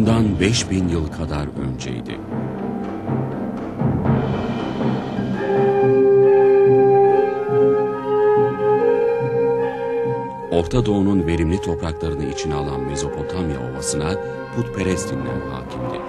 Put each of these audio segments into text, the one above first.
Bundan 5000 yıl kadar önceydi. Orta Doğu'nun verimli topraklarını içine alan Mezopotamya Ovası'na putperest dinler hakimdi.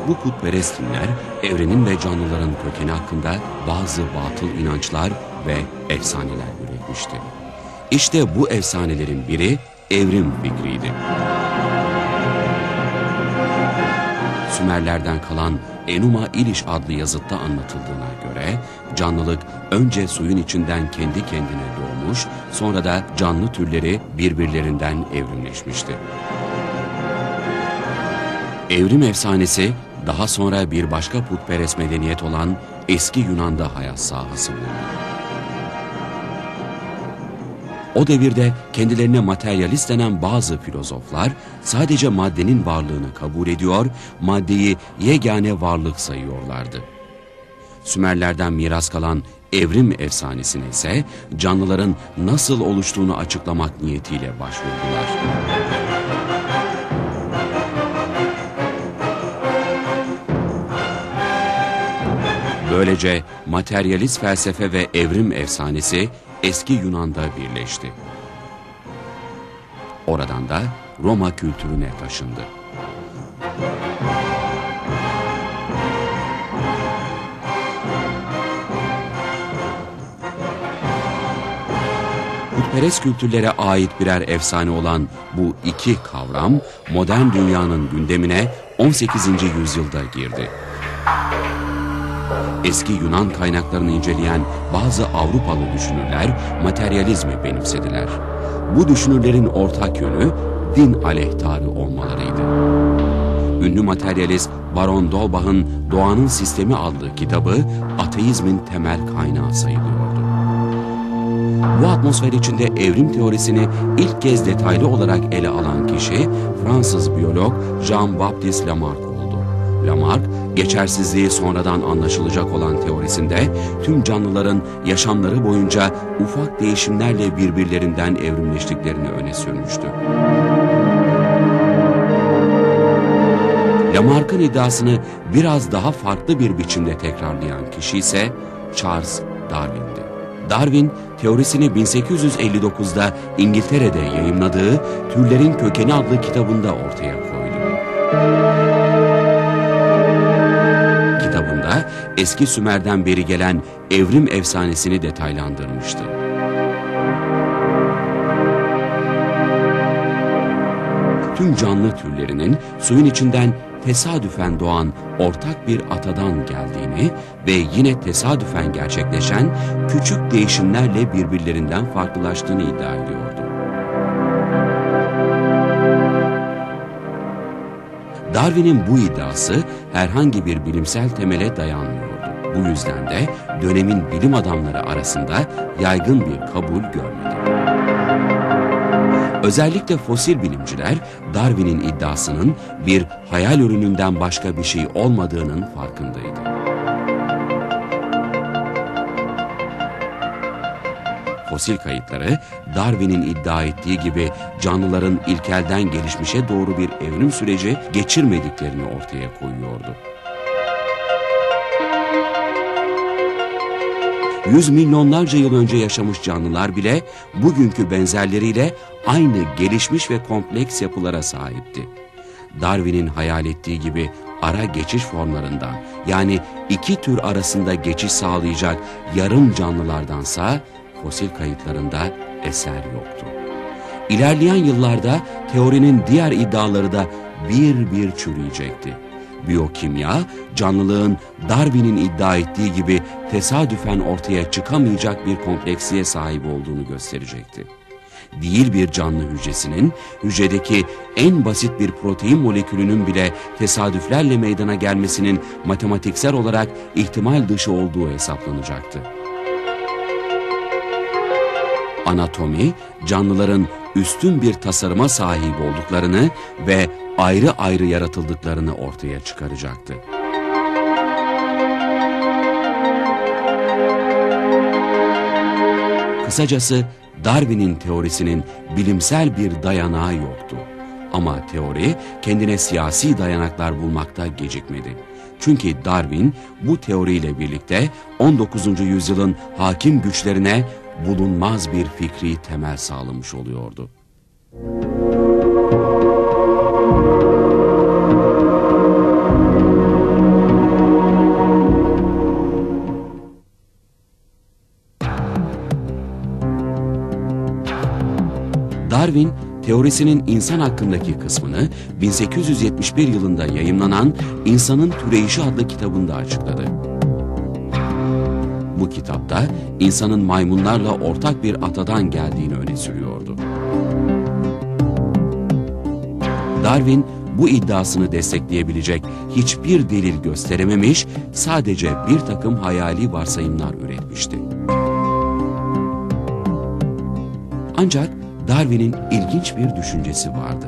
Bu putperest dinler, evrenin ve canlıların kökeni hakkında bazı batıl inançlar ve efsaneler üretmişti. İşte bu efsanelerin biri evrim fikriydi. Sümerlerden kalan Enuma Elish adlı yazıtta anlatıldığına göre canlılık önce suyun içinden kendi kendine doğmuş, sonra da canlı türleri birbirlerinden evrimleşmişti. Evrim efsanesi daha sonra bir başka putperest medeniyet olan eski Yunan'da hayat sahası bulundu. O devirde kendilerine materyalist denen bazı filozoflar sadece maddenin varlığını kabul ediyor, maddeyi yegane varlık sayıyorlardı. Sümerlerden miras kalan evrim efsanesine ise canlıların nasıl oluştuğunu açıklamak niyetiyle başvurdular. Böylece materyalist felsefe ve evrim efsanesi eski Yunan'da birleşti. Oradan da Roma kültürüne taşındı. Putperest kültürlere ait birer efsane olan bu iki kavram modern dünyanın gündemine 18. yüzyılda girdi. Eski Yunan kaynaklarını inceleyen bazı Avrupalı düşünürler materyalizmi benimsediler. Bu düşünürlerin ortak yönü din aleyhtarı olmalarıydı. Ünlü materyalist Baron d'Holbach'ın Doğanın Sistemi adlı kitabı ateizmin temel kaynağı sayılıyordu. Bu atmosfer içinde evrim teorisini ilk kez detaylı olarak ele alan kişi Fransız biyolog Jean-Baptiste Lamarck oldu. Lamarck, geçersizliği sonradan anlaşılacak olan teorisinde tüm canlıların yaşamları boyunca ufak değişimlerle birbirlerinden evrimleştiklerini öne sürmüştü. Lamarck'ın iddiasını biraz daha farklı bir biçimde tekrarlayan kişi ise Charles Darwin'di. Darwin, teorisini 1859'da İngiltere'de yayımladığı Türlerin Kökeni adlı kitabında ortaya koydu. Kitabında eski Sümer'den beri gelen evrim efsanesini detaylandırmıştı. Tüm canlı türlerinin suyun içinden tesadüfen doğan ortak bir atadan geldiğini ve yine tesadüfen gerçekleşen küçük değişimlerle birbirlerinden farklılaştığını iddia ediyordu. Darwin'in bu iddiası herhangi bir bilimsel temele dayanmıyordu. Bu yüzden de dönemin bilim adamları arasında yaygın bir kabul görmedi. Özellikle fosil bilimciler Darwin'in iddiasının bir hayal ürününden başka bir şey olmadığının farkındaydı. Fosil kayıtları Darwin'in iddia ettiği gibi canlıların ilkelden gelişmişe doğru bir evrim süreci geçirmediklerini ortaya koyuyordu. 100 milyonlarca yıl önce yaşamış canlılar bile bugünkü benzerleriyle aynı gelişmiş ve kompleks yapılara sahipti. Darwin'in hayal ettiği gibi ara geçiş formlarından, yani iki tür arasında geçiş sağlayacak yarım canlılardansa fosil kayıtlarında eser yoktu. İlerleyen yıllarda teorinin diğer iddiaları da bir bir çürüyecekti. Biyokimya, canlılığın Darwin'in iddia ettiği gibi tesadüfen ortaya çıkamayacak bir kompleksiye sahip olduğunu gösterecekti. Değil bir canlı hücresinin, hücredeki en basit bir protein molekülünün bile tesadüflerle meydana gelmesinin matematiksel olarak ihtimal dışı olduğu hesaplanacaktı. Anatomi, canlıların üstün bir tasarıma sahip olduklarını ve ayrı ayrı yaratıldıklarını ortaya çıkaracaktı. Kısacası Darwin'in teorisinin bilimsel bir dayanağı yoktu. Ama teori kendine siyasi dayanaklar bulmakta gecikmedi. Çünkü Darwin bu teoriyle birlikte 19. yüzyılın hakim güçlerine bulunmaz bir fikri temel sağlamış oluyordu. Darwin, teorisinin insan hakkındaki kısmını 1871 yılında yayımlanan İnsanın Türeyişi adlı kitabında açıkladı. Bu kitapta insanın maymunlarla ortak bir atadan geldiğini öne sürüyordu. Darwin bu iddiasını destekleyebilecek hiçbir delil gösterememiş, sadece bir takım hayali varsayımlar üretmişti. Ancak Darwin'in ilginç bir düşüncesi vardı.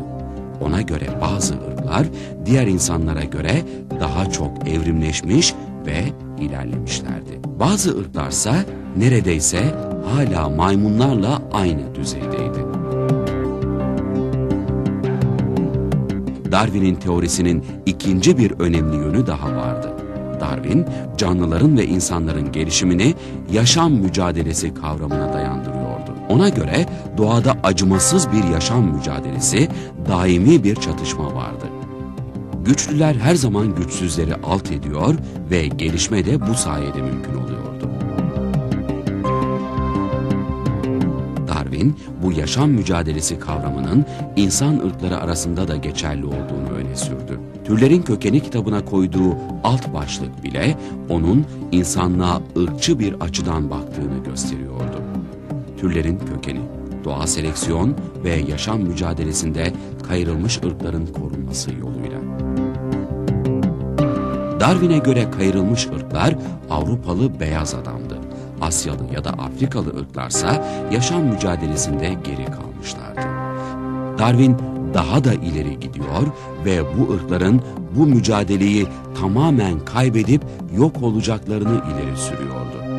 Ona göre bazı ırklar diğer insanlara göre daha çok evrimleşmiş ve ilerlemişlerdi. Bazı ırklarsa neredeyse hala maymunlarla aynı düzeydeydi. Darwin'in teorisinin ikinci bir önemli yönü daha vardı. Darwin, canlıların ve insanların gelişimini yaşam mücadelesi kavramına dayandırıyordu. Ona göre doğada acımasız bir yaşam mücadelesi, daimi bir çatışma vardı. Güçlüler her zaman güçsüzleri alt ediyor ve gelişme de bu sayede mümkün oluyordu. Darwin, bu yaşam mücadelesi kavramının insan ırkları arasında da geçerli olduğunu öne sürdü. Türlerin Kökeni kitabına koyduğu alt başlık bile onun insanlığa ırkçı bir açıdan baktığını gösteriyordu. Türlerin kökeni, doğa seleksiyon ve yaşam mücadelesinde kayırılmış ırkların korunması yoluyla. Darwin'e göre kayırılmış ırklar Avrupalı beyaz adamdı. Asyalı ya da Afrikalı ırklarsa yaşam mücadelesinde geri kalmışlardı. Darwin daha da ileri gidiyor ve bu ırkların bu mücadeleyi tamamen kaybedip yok olacaklarını ileri sürüyordu.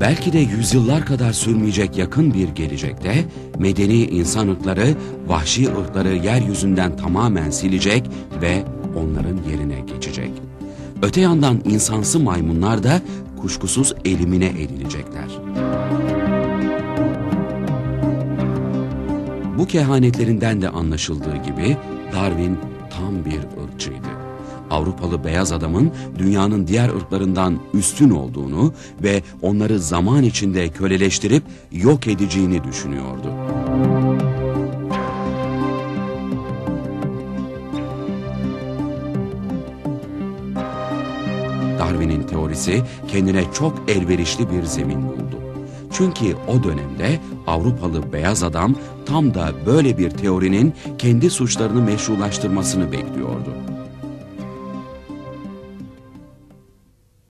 Belki de yüzyıllar kadar sürmeyecek yakın bir gelecekte medeni insan ırkları vahşi ırkları yeryüzünden tamamen silecek ve onların yerine geçecek. Öte yandan insansı maymunlar da kuşkusuz elimine edilecekler. Bu kehanetlerinden de anlaşıldığı gibi Darwin tam bir ırkçıydı. Avrupalı beyaz adamın dünyanın diğer ırklarından üstün olduğunu ve onları zaman içinde köleleştirip yok edeceğini düşünüyordu. Darwin'in teorisi kendine çok elverişli bir zemin buldu. Çünkü o dönemde Avrupalı beyaz adam tam da böyle bir teorinin kendi suçlarını meşrulaştırmasını bekliyordu.